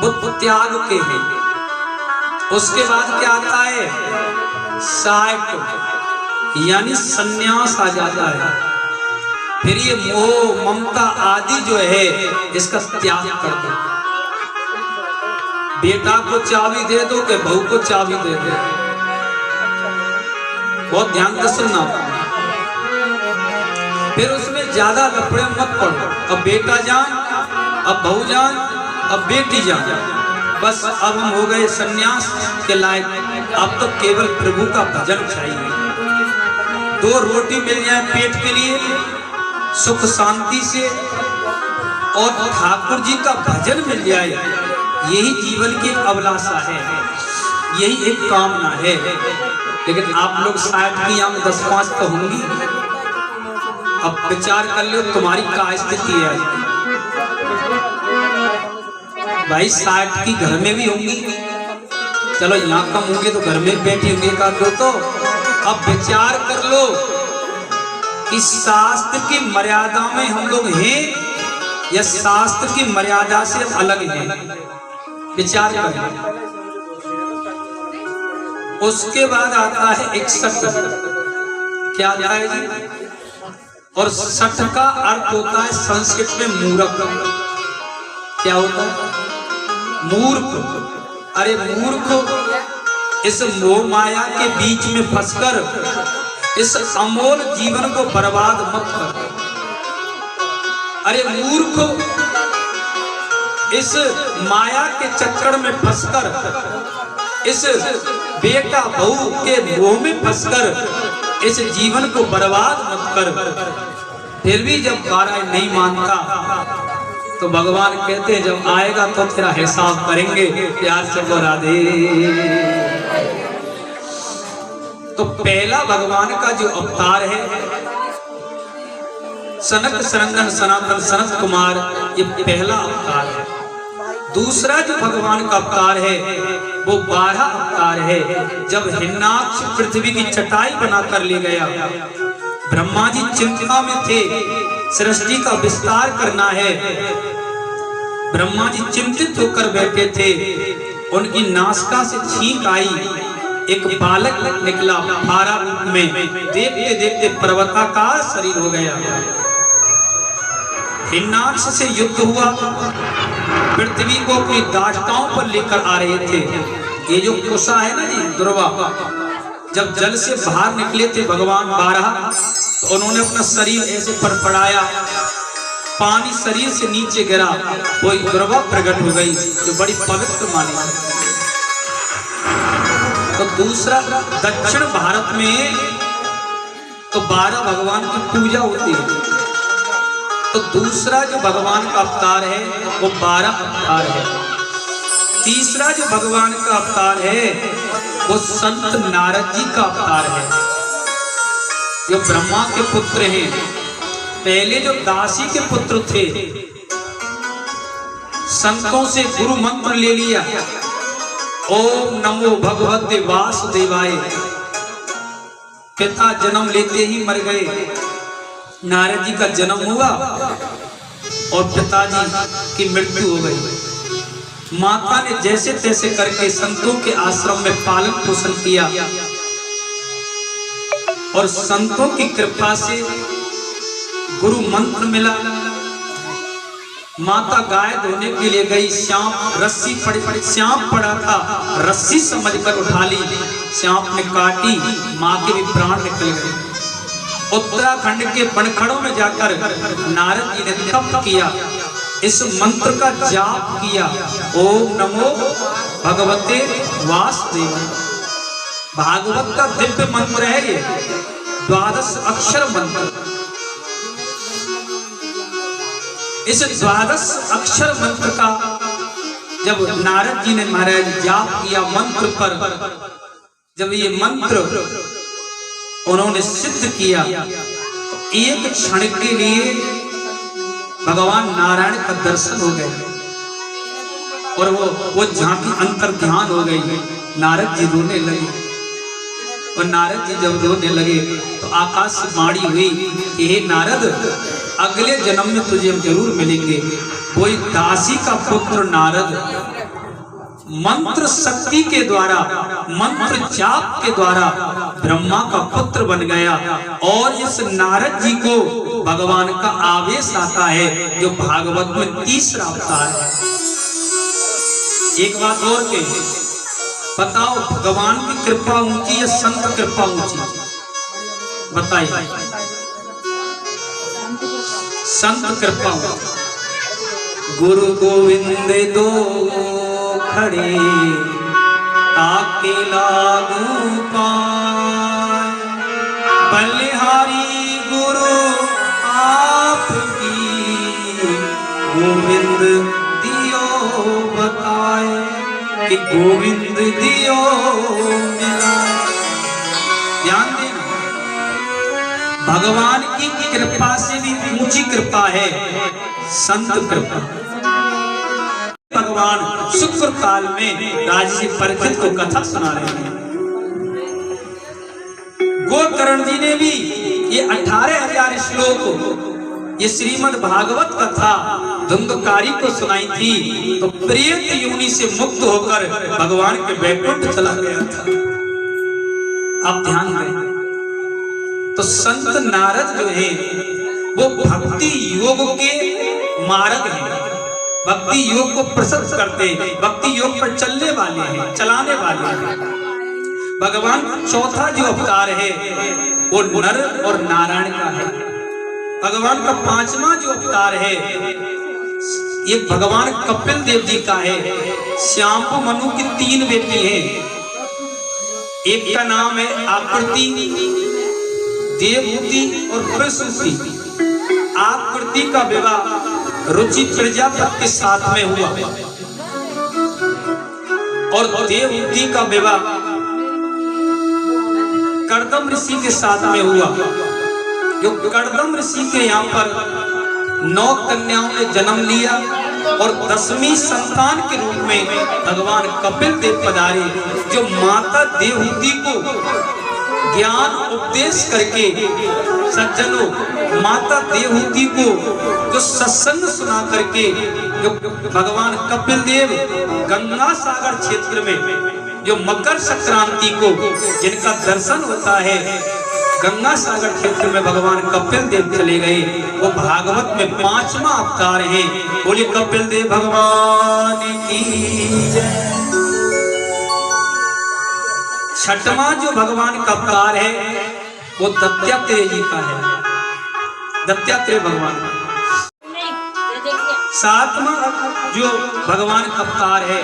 वो त्याग के हैं। उसके बाद क्या आता है? 60 यानी सन्यास आ जाता है। फिर ये मोह ममता आदि जो है इसका त्याग कर दो। बेटा को चाबी दे दो कि बहू को चाबी दे दो। बहुत ध्यान से सुनना। फिर उसमें ज्यादा लफड़े मत पड़ो। अब बेटा जान, अब बहू जान, अब बेटी जान। बस अब हम हो गए सन्यास के लायक। अब तो केवल प्रभु का भजन चाहिए। 2 रोटी मिल जाए पेट के लिए सुख शांति से, और ठाकुर जी का भजन मिल जाए, यही जीवन की अभिलाषा है, यही एक कामना है। लेकिन आप लोग 60 की आंख 10-5 तो होंगी। अब विचार कर लो तुम्हारी क्या स्थिति है भाई। 60 की घर में भी होंगी, चलो यहाँ कम होंगे तो घर में बैठी होंगे का तो। अब विचार कर लो कि शास्त्र की मर्यादा में हम लोग हैं या शास्त्र की मर्यादा से अलग हैं। विचार करें। उसके बाद आता है 61। क्या आता है जी? और 60 का अर्थ होता है संस्कृत में मूर्ख। क्या होता है? मूर्ख। अरे मूर्ख, इस मोह माया के बीच में फंसकर इस अमोल जीवन को बर्बाद मत कर। अरे मूर्ख, इस माया के चक्कर में फंसकर, इस बेटा बहू के मोह में फंसकर इस जीवन को बर्बाद मत कर। फिर भी जब 12 नहीं मानता तो भगवान कहते हैं जब आएगा तो तेरा हिसाब करेंगे। प्यार से बोला दे। तो पहला भगवान का जो अवतार है सनक सनंदन सनातन सनत कुमार, ये पहला अवतार है। दूसरा जो भगवान का अवतार है वो 12 अवतार है। जब हिरण्याक्ष पृथ्वी की चटाई बनाकर ले गया, ब्रह्मा जी चिंता में थे, सृष्टि का विस्तार करना है। ब्रह्मा जी चिंतित होकर बैठे थे। उनकी नासिका से छींक आई, एक बालक निकला फारा में। देखते देखते पर्वताकार शरीर हो गया। हिरण्याक्ष से युद्ध हुआ, पृथ्वी को अपनी दाष्टाओं पर लेकर आ रहे थे। ये जो कुशा है ना जी, दुर्वा, जब जल से बाहर निकले थे भगवान 12, तो उन्होंने अपना शरीर ऐसे फड़फड़ाया, पानी शरीर से नीचे गिरा, कोई दुर्वा प्रकट हो गई जो बड़ी पवित्र मानी। तो दूसरा, दक्षिण भारत में तो 12 भगवान की पूजा होती है। तो दूसरा जो भगवान का अवतार है वो 12 अवतार है। तीसरा जो भगवान का अवतार है वो संत नारद जी का अवतार है, जो ब्रह्मा के पुत्र हैं। पहले जो दासी के पुत्र थे, संतों से गुरु मंत्र ले लिया, ओम नमो भगवते वासुदेवाय। पिता जन्म लेते ही मर गए। नारद जी का जन्म हुआ और पिताजी की मृत्यु हो गई। माता ने जैसे तैसे करके संतों के आश्रम में पालन पोषण किया, और संतों की कृपा से गुरु मंत्र मिला। माता गाय धोने के लिए गई, श्याम रस्सी पड़ी, श्याम पड़ा था, रस्सी समझकर उठा ली, श्याम ने काटी, माँ के भी प्राण निकल गए। उत्तराखंड के बनखड़ों में जाकर नारद जी ने तप किया, इस मंत्र का जाप किया, ओम नमो भगवते वासुदेवाय। भागवत का दिव्य मंत्र है ये, 12 अक्षर मंत्र। इस 12 अक्षर मंत्र का जब नारद जी ने महाराज जाप किया मंत्र पर, जब ये मंत्र उन्होंने सिद्ध किया, तो एक क्षण के लिए भगवान नारायण का दर्शन हो गए और वो झांकी अंतर ध्यान हो गई। नारद जी रोने लगे, और नारद जी जब रोने लगे तो आकाश से वाणी हुई कि हे नारद, अगले जन्म में तुझे हम जरूर मिलेंगे। वही दासी का पुत्र नारद मंत्र शक्ति के द्वारा, मंत्र जाप के द्वारा ब्रह्मा का पुत्र बन गया। और इस नारद जी को भगवान का आवेश आता है, जो भागवत में तीसरा अवतार है। एक बात और के बताओ, भगवान की कृपा ऊंची या संत कृपा ऊंची? बताइए। संत कृपा। गुरु गोविंद दो खड़े ताके लागू पाए, बलिहारी गुरु आपकी गोविंद दियो बताए, कि गोविंद दियो मिलाए। ध्यान देना, भगवान की कृपा से भी ऊंची कृपा है संत कृपा। भगवान शुक्र काल में राजसी परीक्षित को कथा सुना रहे हैं। गोकर्ण जी ने भी ये 18,000 श्लोक ये श्रीमद् भागवत कथा धुंधकारी को सुनाई थी, तो प्रेत योनि से मुक्त होकर भगवान के वैकुंठ चला गया था। आप ध्यान दें, तो संत नारद जो है वो भक्ति योग के मार्ग हैं, भक्ति योग को प्रसिद्ध करते हैं, भक्ति योग पर चलने वाले हैं, चलाने वाले हैं। भगवान का चौथा जो अवतार है वो नर और नारायण का है। भगवान का पांचवा जो अवतार है ये भगवान कपिल देव जी का है। श्याम मनु की 3 बेटी हैं। एक का नाम है आकृति, देवहूति और प्रसूति। आकृति का विवाह रुचि प्रजापति के साथ में हुआ और देवहूति का विवाह कर्दम ऋषि के साथ में हुआ। जो कर्दम ऋषि के यहाँ पर 9 कन्याओं ने जन्म लिया और 10वीं संतान के रूप में भगवान कपिल देव पधारे, जो माता देवहूति को ज्ञान उपदेश करके सज्जनों, माता देवहूति को जो सत्संग सुना करके जो भगवान कपिल देव गंगा सागर क्षेत्र में जो मकर संक्रांति को जिनका दर्शन होता है, गंगा सागर क्षेत्र में भगवान कपिल देव चले गए। वो भागवत में 5वां अवतार है। बोलिए कपिल देव भगवान की जय। 6वां जो भगवान का अवतार है वो दत्तात्रेय जी का है, दत्तात्रेय भगवान का। 7वां जो भगवान का अवतार है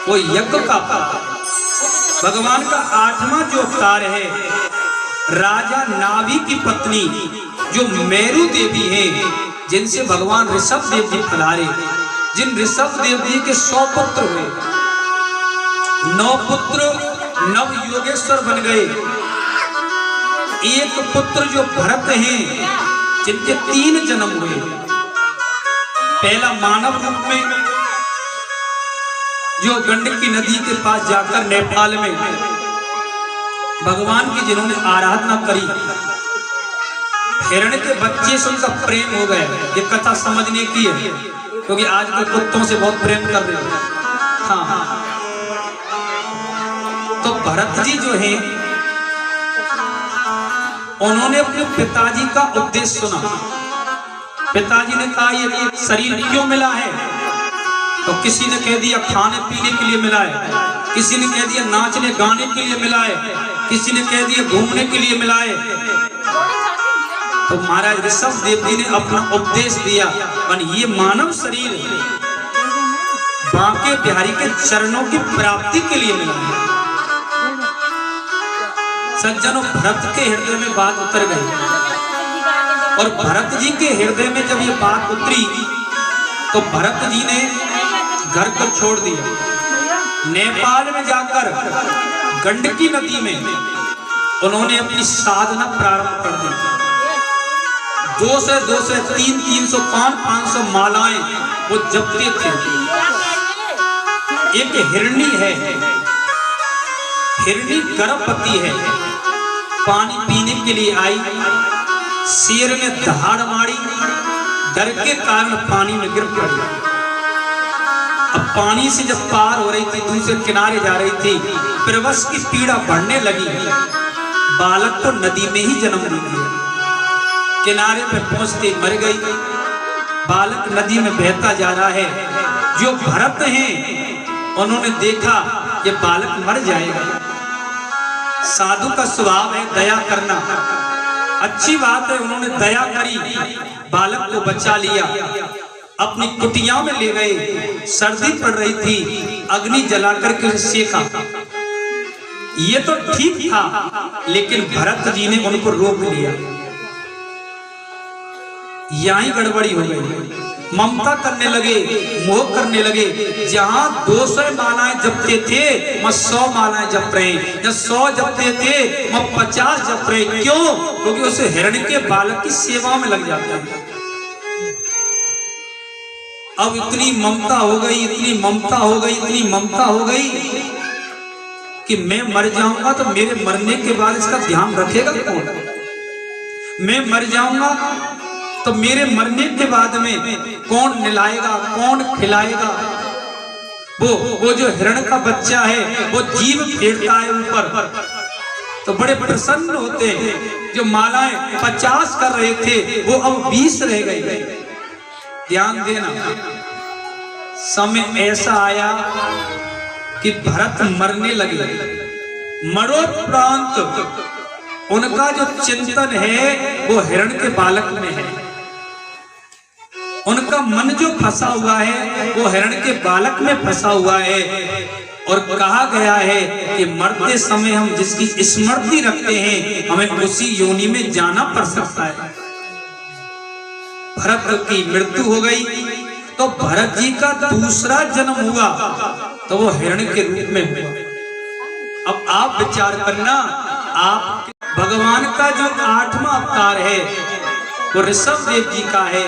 वो यज्ञ का अवतार। भगवान का 8वां जो अवतार है राजा नाभि की पत्नी जो मेरु देवी है, जिनसे भगवान ऋषभ देव जी पधारे। जिन ऋषभ देव जी के 100 पुत्र हुए, 9 पुत्र नव योगेश्वर बन गए। एक पुत्र जो भरत हैं, जिनके 3 जन्म हुए। पहला मानव रूप में जो गंडकी नदी के पास जाकर नेपाल में भगवान की जिन्होंने आराधना करी, हिरण के बच्चे से उनका प्रेम हो गया। ये कथा समझने की है, क्योंकि आजकल कुत्तों से बहुत प्रेम कर रहे हैं। हाँ, तो भरत जी जो है उन्होंने अपने पिताजी का उपदेश सुना। पिताजी ने कहा ये शरीर क्यों मिला है? तो किसी ने कह दिया खाने पीने के लिए मिला है, किसी ने कह दिया नाचने गाने के लिए मिला है, किसी ने कह दिया घूमने के लिए मिला है। तो महाराज ऋषभ देव जी ने अपना उपदेश दिया, ये मानव शरीर बांके बिहारी के चरणों की प्राप्ति के लिए मिला है। सज्जनों, भरत के हृदय में बात उतर गई और भरत जी के हृदय में जब ये बात उतरी तो भरत जी ने घर को छोड़ दिया। नेपाल में जाकर गंडकी नदी में उन्होंने अपनी साधना प्रारंभ कर दी। 200, 300, 300, 500 मालाएं वो जपते थे। एक हिरणी है, हिरणी गर्भवती है, पानी पीने के लिए आई, शेर ने दहाड़ मारी, डर के कारण पानी में गिर पड़ी। अब पानी से जब पार हो रही थी, दूसरे किनारे जा रही थी, प्रवश की पीड़ा बढ़ने लगी, बालक को नदी में ही जन्म दे दिया। किनारे पर पहुंचते मर गई। बालक नदी में बहता जा रहा है। जो भरत हैं उन्होंने देखा ये बालक मर जाएगा। साधु का स्वभाव है दया करना, अच्छी बात है, उन्होंने दया करी, बालक को बचा लिया, अपनी कुटिया में ले गए। सर्दी पड़ रही थी, अग्नि जलाकर के सेका। ये तो ठीक था, लेकिन भरत जी ने उनको रोक लिया। यहीं गड़बड़ी हो गई। ममता करने लगे, मोह करने लगे। जहां 200 मालाएं जपते थे, मैं 100 मालाएं जप रहे हैं, या 100 जपते थे, मैं 50 जप रहे। क्यों? क्योंकि उसे हिरण्य के बालक की सेवा में लग जाते हैं। अब इतनी ममता हो गई, इतनी ममता हो गई, इतनी ममता हो गई कि मैं मर जाऊंगा तो मेरे मरने के बाद इसका ध्यान रखेगा कौन? मैं मर जाऊंगा तो मेरे मरने के बाद में कौन नहलाएगा, कौन खिलाएगा? वो जो हिरण का बच्चा है वो जीव फेरता है ऊपर, तो बड़े प्रसन्न होते हैं। जो मालाएं 50 कर रहे थे वो अब 20 रह गई। ध्यान देना, समय ऐसा आया कि भरत मरने लगे। मरणोपरांत उनका जो चिंतन है वो हिरण के बालक में है। उनका मन जो फंसा हुआ है वो हिरण के बालक में फंसा हुआ है। और कहा गया है कि मरते समय हम जिसकी स्मृति रखते हैं हमें उसी योनि में जाना पड़ सकता है। भरत की मृत्यु हो गई तो भरत जी का दूसरा जन्म हुआ तो वो हिरण के रूप में हुआ। अब आप विचार करना, आप भगवान का जो 8वां अवतार है वो ऋषभ देव जी का है।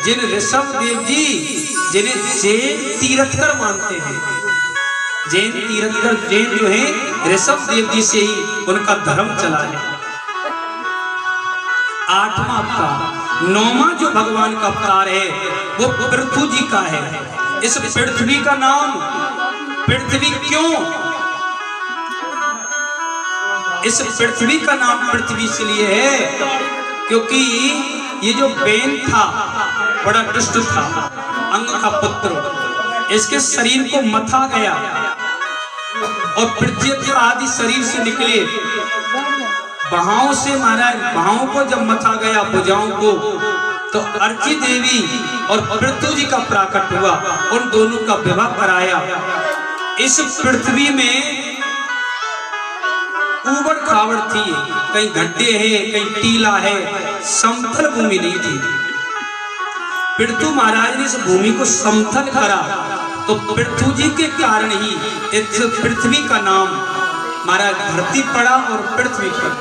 जिन ऋषभ देव जी जिन्हें जैन तीर्थकर मानते हैं, जैन तीर्थकर, जैन जो है ऋषभ देव जी से ही उनका धर्म चला है। 8वां अवतार। 9वां जो भगवान का अवतार है वो पृथु जी का है। इस पृथ्वी का नाम पृथ्वी क्यों? इस पृथ्वी का नाम पृथ्वी इसलिए है क्योंकि ये जो बेन था बड़ा दुष्ट था, अंग का पुत्र, इसके शरीर को मथा गया और पृथ्वी आदि शरीर से निकले बाहों से मारा। बाहों को जब मथा गया भुजाओं को, तो अर्ची देवी और पृथु जी का प्राकट हुआ, उन दोनों का विवाह कराया। इस पृथ्वी में ऊबड़ खाबड़ थी, कहीं गड्ढे हैं, कहीं टीला है, समतल भूमि नहीं थी। पृथु महाराज ने इस भूमि को समतल करा, तो पृथु जी के कारण ही इस पृथ्वी का नाम महाराज धरती पड़ा और पृथ्वी पर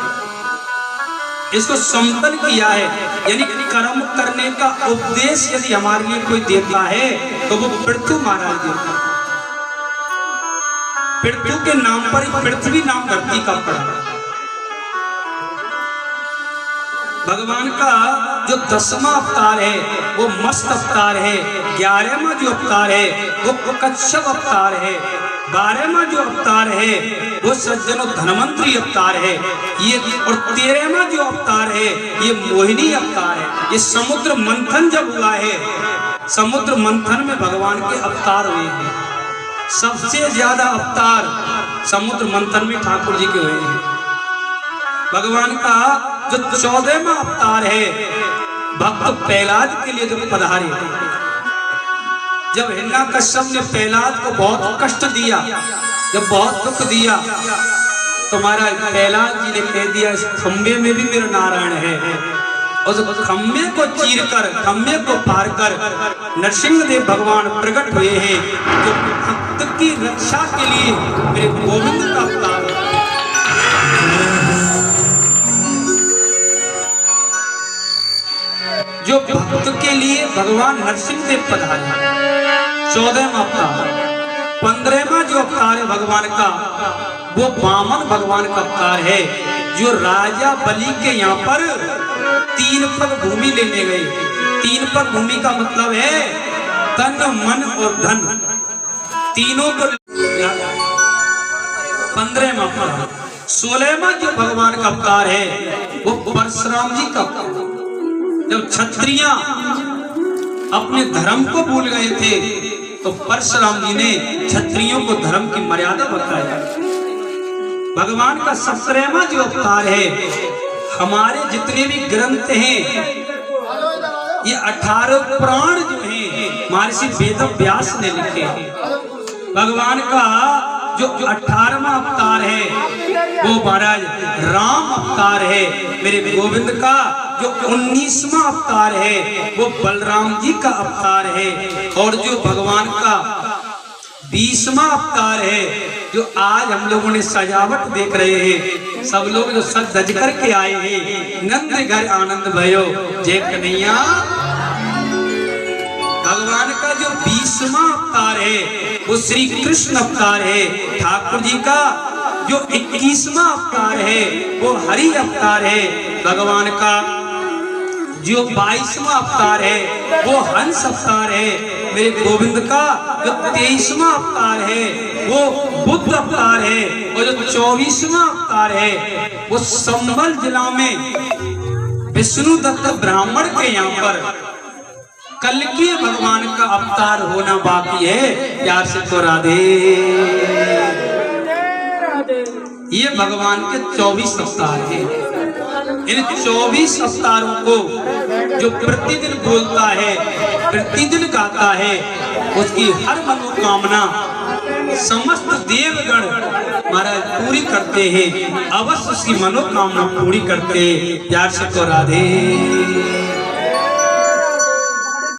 इसको समतल किया है। यानी कर्म करने का उपदेश यदि हमारे लिए कोई देता है तो वो पृथु महाराज देता है। पृथु के नाम पर पृथ्वी नाम धरती का पड़ा। भगवान का जो 10वां अवतार है वो मस्त अवतार है। 11वां जो अवतार है वो कच्छप अवतार है। 12वां जो अवतार है वो सज्जनों धनवंतरी अवतार है ये। और 13वां जो अवतार है ये मोहिनी अवतार है। ये समुद्र मंथन जब हुआ है, समुद्र मंथन में भगवान के अवतार हुए हैं। सबसे ज्यादा अवतार समुद्र मंथन में ठाकुर जी के हुए हैं। भगवान का जो 14वां अवतार है भक्त प्रहलाद के लिए जो पधारे, जब हिरण्यकश्यप ने प्रहलाद को बहुत कष्ट दिया, जब बहुत दुख दिया, तो महाराज प्रहलाद जी ने कह दिया इस खंबे में भी मेरा नारायण है। और उस खंबे को चीर कर, खंबे को पार कर नरसिंहदेव भगवान प्रकट हुए हैं, जो भक्त की रक्षा के लिए मेरे गोविंद का अवतार है। जो भक्त के लिए भगवान नरसिंहदेव पधारे। 14वां अवतार। 15वां जो अवतार है भगवान का वो वामन भगवान का अवतार है, जो राजा बलि के यहाँ पर 3 पग भूमि लेने गए। 3 पग भूमि का मतलब है तन, मन और धन। तीनों को 15वां अवतार। 16वां जो भगवान का अवतार है वो परशुराम जी का अवतार। जब क्षत्रिय अपने धर्म को भूल गए थे तो परशुराम जी ने क्षत्रियों को धर्म की मर्यादा बताया। भगवान का 17वां जो अवतार है, हमारे जितने भी ग्रंथ हैं, ये 18 पुराण जो हैं महर्षि वेद व्यास ने लिखे हैं। भगवान का जो 18वां अवतार है वो महाराज राम अवतार है। मेरे गोविंद का जो 19वां अवतार है वो बलराम जी का अवतार है। और जो भगवान का 20वां अवतार है जो आज हम लोगों ने सजावट देख रहे हैं, सब लोग जो सज धज करके आए हैं, नंद घर आनंद भयो जय कन्हैया। भगवान का जो 20वां अवतार है वो श्री कृष्ण अवतार है। ठाकुर जी का जो 21वां अवतार है वो हरि अवतार है। भगवान का जो 22वां अवतार है वो हंस अवतार है। मेरे गोविंद का जो 23वां अवतार है वो बुद्ध अवतार है। और जो 24वां अवतार है वो संभल जिला में विष्णु दत्त ब्राह्मण के यहाँ पर कल के भगवान का अवतार होना बाकी है। प्यार से तो राधे। ये भगवान के 24 अवतार हैं। इन 24 अवतारों को जो प्रतिदिन बोलता है, प्रतिदिन गाता है, उसकी हर मनोकामना समस्त देवगण महाराज पूरी करते हैं। अवश्य उसकी मनोकामना पूरी करते हैं। प्यार से तो राधे।